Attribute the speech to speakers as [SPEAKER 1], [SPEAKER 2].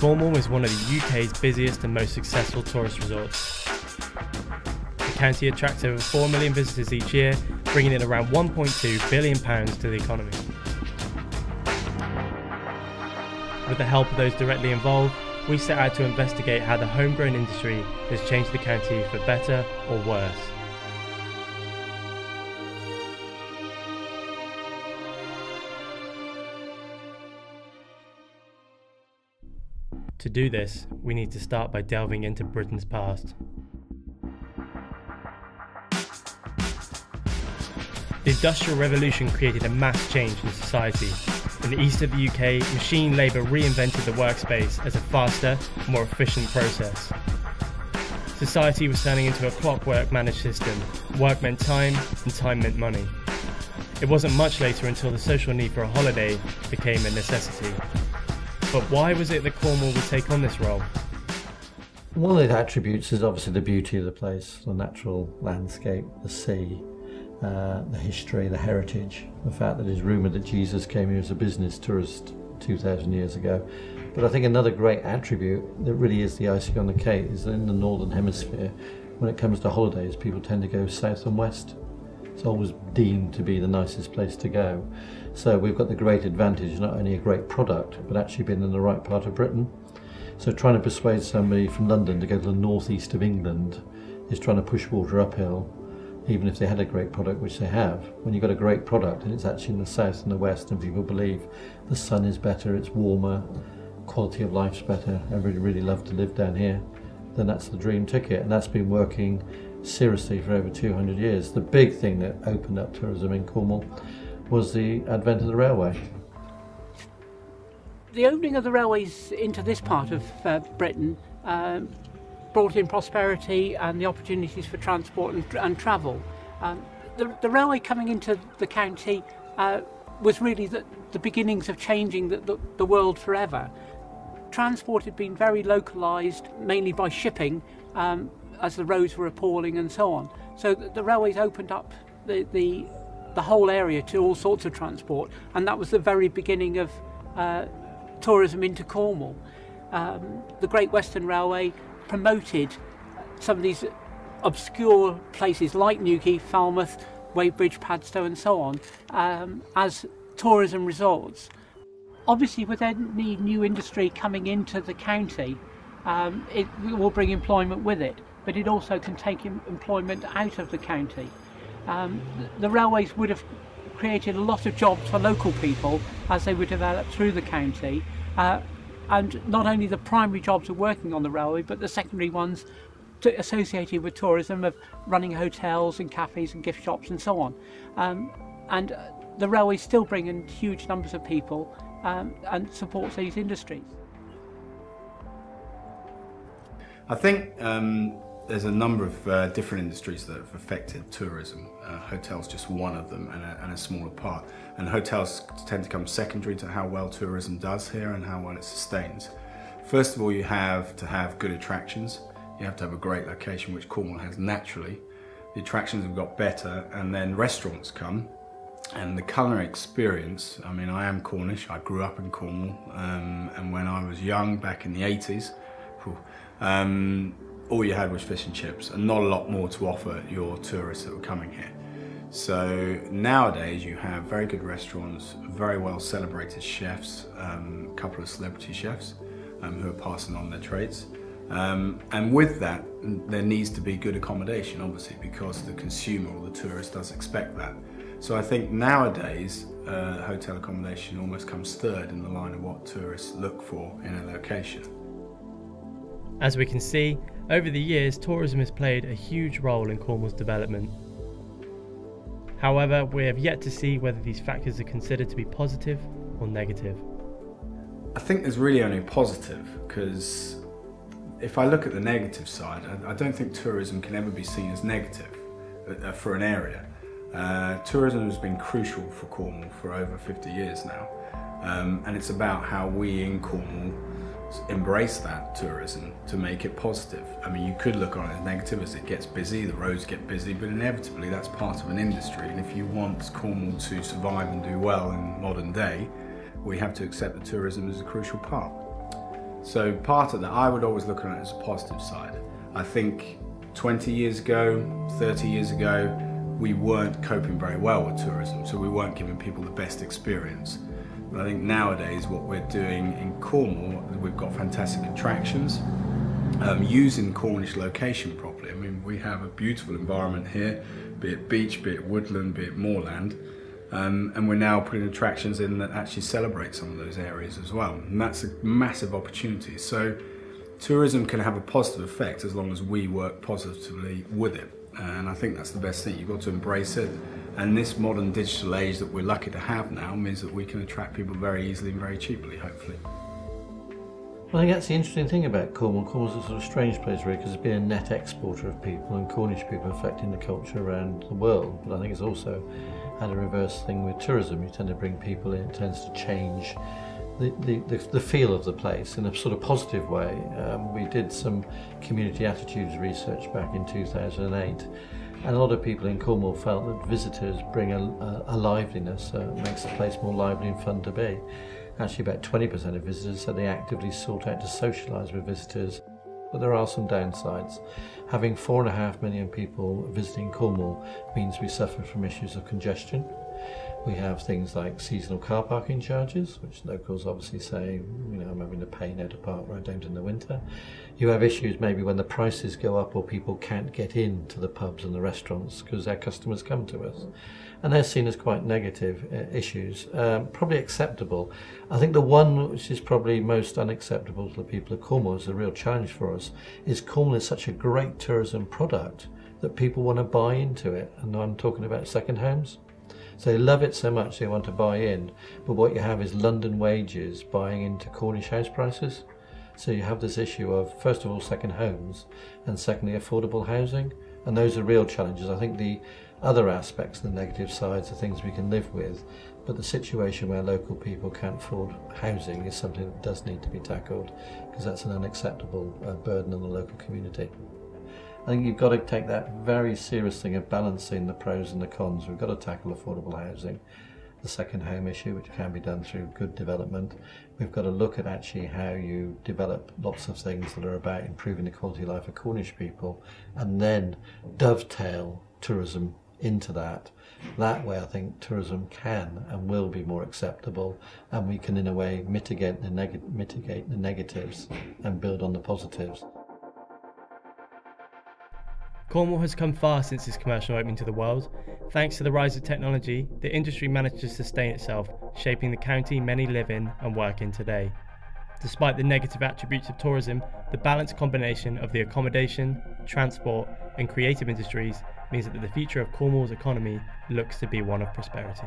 [SPEAKER 1] Cornwall is one of the UK's busiest and most successful tourist resorts. The county attracts over 4 million visitors each year, bringing in around £1.2 billion to the economy. With the help of those directly involved, we set out to investigate how the homegrown industry has changed the county for better or worse. To do this, we need to start by delving into Britain's past. The Industrial Revolution created a mass change in society. In the east of the UK, machine labour reinvented the workspace as a faster, more efficient process. Society was turning into a clockwork managed system. Work meant time, and time meant money. It wasn't much later until the social need for a holiday became a necessity. But why was it that Cornwall would take on this role?
[SPEAKER 2] One of the attributes is obviously the beauty of the place, the natural landscape, the sea, the history, the heritage, the fact that it's rumoured that Jesus came here as a business tourist 2,000 years ago. But I think another great attribute that really is the icing on the cake is that in the Northern Hemisphere, when it comes to holidays, people tend to go south and west. It's always deemed to be the nicest place to go. So we've got the great advantage, not only a great product, but actually being in the right part of Britain. So trying to persuade somebody from London to go to the northeast of England is trying to push water uphill, even if they had a great product, which they have. When you've got a great product and it's actually in the south and the west and people believe the sun is better, it's warmer, quality of life's better, everybody really love to live down here, then that's the dream ticket, and that's been working seriously for over 200 years. The big thing that opened up tourism in Cornwall was the advent of the railway.
[SPEAKER 3] The opening of the railways into this part of Britain brought in prosperity and the opportunities for transport and travel. The railway coming into the county was really the beginnings of changing the world forever. Transport had been very localised, mainly by shipping, as the roads were appalling and so on. So the railways opened up the whole area to all sorts of transport, and that was the very beginning of tourism into Cornwall. The Great Western Railway promoted some of these obscure places like Newquay, Falmouth, Weybridge, Padstow and so on as tourism resorts. Obviously, with any new industry coming into the county, it will bring employment with it, but it also can take employment out of the county. The railways would have created a lot of jobs for local people as they were developed through the county, and not only the primary jobs of working on the railway, but the secondary ones associated with tourism, of running hotels and cafes and gift shops and so on. And the railways still bring in huge numbers of people and supports these industries.
[SPEAKER 4] I think there's a number of different industries that have affected tourism. Hotels just one of them, and a smaller part. And hotels tend to come secondary to how well tourism does here and how well it sustains. First of all, you have to have good attractions. You have to have a great location, which Cornwall has naturally. The attractions have got better, and then restaurants come. And the culinary experience, I mean, I am Cornish, I grew up in Cornwall, and when I was young, back in the 80s, all you had was fish and chips, and not a lot more to offer your tourists that were coming here. So nowadays you have very good restaurants, very well celebrated chefs, a couple of celebrity chefs who are passing on their trades. And with that, there needs to be good accommodation, obviously, because the consumer or the tourist does expect that. So I think nowadays, hotel accommodation almost comes third in the line of what tourists look for in a location.
[SPEAKER 1] As we can see, over the years, tourism has played a huge role in Cornwall's development. However, we have yet to see whether these factors are considered to be positive or negative.
[SPEAKER 4] I think there's really only positive, because if I look at the negative side, I don't think tourism can ever be seen as negative for an area. Tourism has been crucial for Cornwall for over 50 years now, and it's about how we in Cornwall embrace that tourism to make it positive. I mean, you could look on it as negative as it gets busy, the roads get busy, but inevitably that's part of an industry, and if you want Cornwall to survive and do well in modern day, we have to accept that tourism is a crucial part. So part of that, I would always look at it as a positive side. I think 20 years ago, 30 years ago, we weren't coping very well with tourism, so we weren't giving people the best experience. But I think nowadays what we're doing in Cornwall, we've got fantastic attractions, using Cornish location properly. I mean, we have a beautiful environment here, be it beach, be it woodland, be it moorland, and we're now putting attractions in that actually celebrate some of those areas as well. And that's a massive opportunity. So tourism can have a positive effect as long as we work positively with it. And I think that's the best thing. You've got to embrace it. And this modern digital age that we're lucky to have now means that we can attract people very easily and very cheaply, hopefully.
[SPEAKER 2] Well, I think that's the interesting thing about Cornwall. Cornwall's a sort of strange place really, because it's been a net exporter of people, and Cornish people affecting the culture around the world. But I think it's also had a reverse thing with tourism. You tend to bring people in, it tends to change the feel of the place in a sort of positive way. We did some community attitudes research back in 2008, and a lot of people in Cornwall felt that visitors bring a liveliness, makes the place more lively and fun to be. Actually, about 20% of visitors said they actively sought out to socialise with visitors. But there are some downsides. Having 4.5 million people visiting Cornwall means we suffer from issues of congestion. We have things like seasonal car parking charges, which locals obviously say, you know, I'm having to pay now to park where I don't in the winter. You have issues maybe when the prices go up or people can't get into the pubs and the restaurants because their customers come to us. And they're seen as quite negative issues, probably acceptable. I think the one which is probably most unacceptable to the people of Cornwall, is a real challenge for us, is Cornwall is such a great tourism product that people want to buy into it. And I'm talking about second homes. So they love it so much they want to buy in, but what you have is London wages buying into Cornish house prices. So you have this issue of, first of all, second homes, and secondly, affordable housing. And those are real challenges. I think the other aspects, the negative sides, are things we can live with, but the situation where local people can't afford housing is something that does need to be tackled, because that's an unacceptable burden on the local community. I think you've got to take that very serious thing of balancing the pros and the cons. We've got to tackle affordable housing, the second home issue, which can be done through good development. We've got to look at actually how you develop lots of things that are about improving the quality of life of Cornish people, and then dovetail tourism into that. That way I think tourism can and will be more acceptable, and we can in a way mitigate the negatives and build on the positives.
[SPEAKER 1] Cornwall has come far since its commercial opening to the world. Thanks to the rise of technology, the industry managed to sustain itself, shaping the county many live in and work in today. Despite the negative attributes of tourism, the balanced combination of the accommodation, transport and creative industries means that the future of Cornwall's economy looks to be one of prosperity.